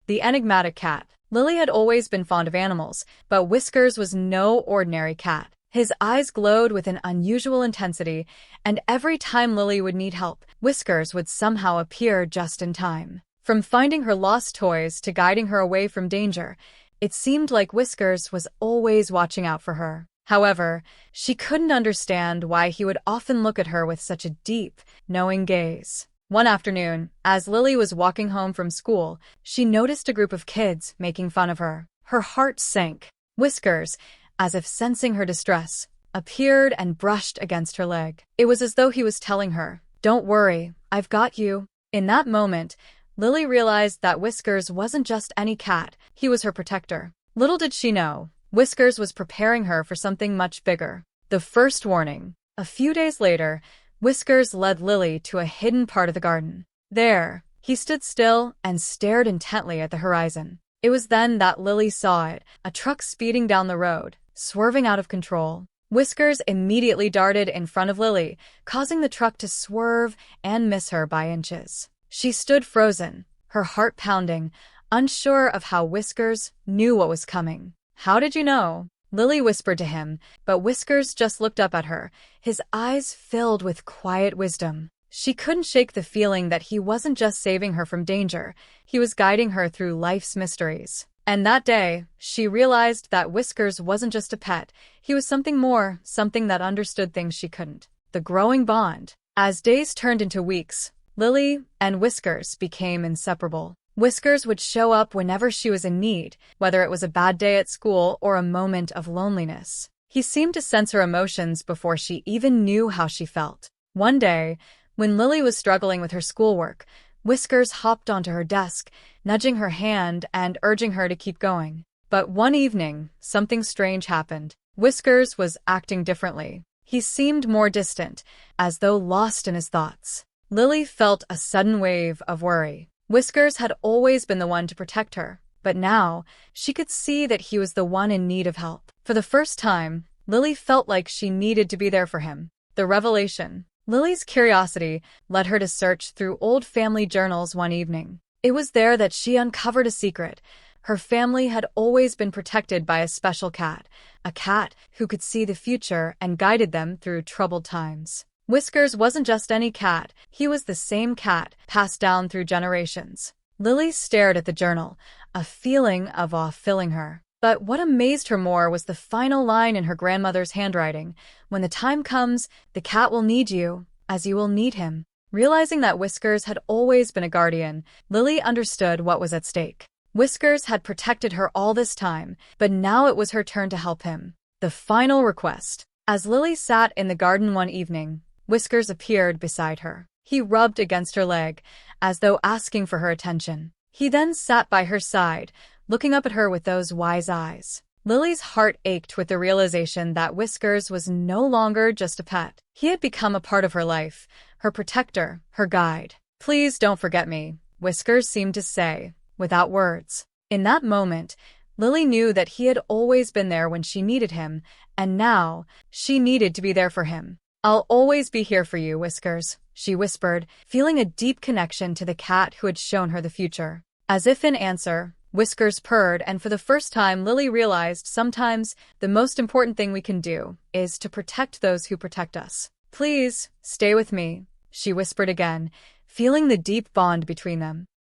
The enigmatic cat. Lily had always been fond of animals, but Whiskers was no ordinary cat. His eyes glowed with an unusual intensity, and every time Lily would need help, Whiskers would somehow appear just in time. From finding her lost toys to guiding her away from danger, it seemed like Whiskers was always watching out for her. However, she couldn't understand why he would often look at her with such a deep, knowing gaze. One afternoon, as Lily was walking home from school, she noticed a group of kids making fun of her. Her heart sank. Whiskers, as if sensing her distress, appeared and brushed against her leg. It was as though he was telling her, "Don't worry, I've got you." In that moment, Lily realized that Whiskers wasn't just any cat, he was her protector. Little did she know, Whiskers was preparing her for something much bigger. The first warning. A few days later, Whiskers led Lily to a hidden part of the garden. There, he stood still and stared intently at the horizon. It was then that Lily saw it, a truck speeding down the road, swerving out of control. Whiskers immediately darted in front of Lily, causing the truck to swerve and miss her by inches. She stood frozen, her heart pounding, unsure of how Whiskers knew what was coming. "How did you know?" Lily whispered to him, but Whiskers just looked up at her, his eyes filled with quiet wisdom. She couldn't shake the feeling that he wasn't just saving her from danger, he was guiding her through life's mysteries. And that day, she realized that Whiskers wasn't just a pet, he was something more, something that understood things she couldn't. The growing bond. As days turned into weeks, Lily and Whiskers became inseparable. Whiskers would show up whenever she was in need, whether it was a bad day at school or a moment of loneliness. He seemed to sense her emotions before she even knew how she felt. One day, when Lily was struggling with her schoolwork, Whiskers hopped onto her desk, nudging her hand and urging her to keep going. But one evening, something strange happened. Whiskers was acting differently. He seemed more distant, as though lost in his thoughts. Lily felt a sudden wave of worry. Whiskers had always been the one to protect her, but now she could see that he was the one in need of help. For the first time, Lily felt like she needed to be there for him. The revelation. Lily's curiosity led her to search through old family journals one evening. It was there that she uncovered a secret. Her family had always been protected by a special cat, a cat who could see the future and guided them through troubled times. Whiskers wasn't just any cat, he was the same cat, passed down through generations. Lily stared at the journal, a feeling of awe filling her. But what amazed her more was the final line in her grandmother's handwriting. "When the time comes, the cat will need you, as you will need him." Realizing that Whiskers had always been a guardian, Lily understood what was at stake. Whiskers had protected her all this time, but now it was her turn to help him. The final request. As Lily sat in the garden one evening, Whiskers appeared beside her. He rubbed against her leg, as though asking for her attention. He then sat by her side, looking up at her with those wise eyes. Lily's heart ached with the realization that Whiskers was no longer just a pet. He had become a part of her life, her protector, her guide. "Please don't forget me," Whiskers seemed to say, without words. In that moment, Lily knew that he had always been there when she needed him, and now she needed to be there for him. "I'll always be here for you, Whiskers," she whispered, feeling a deep connection to the cat who had shown her the future. As if in answer, Whiskers purred, and for the first time Lily realized sometimes the most important thing we can do is to protect those who protect us. "Please, stay with me," she whispered again, feeling the deep bond between them.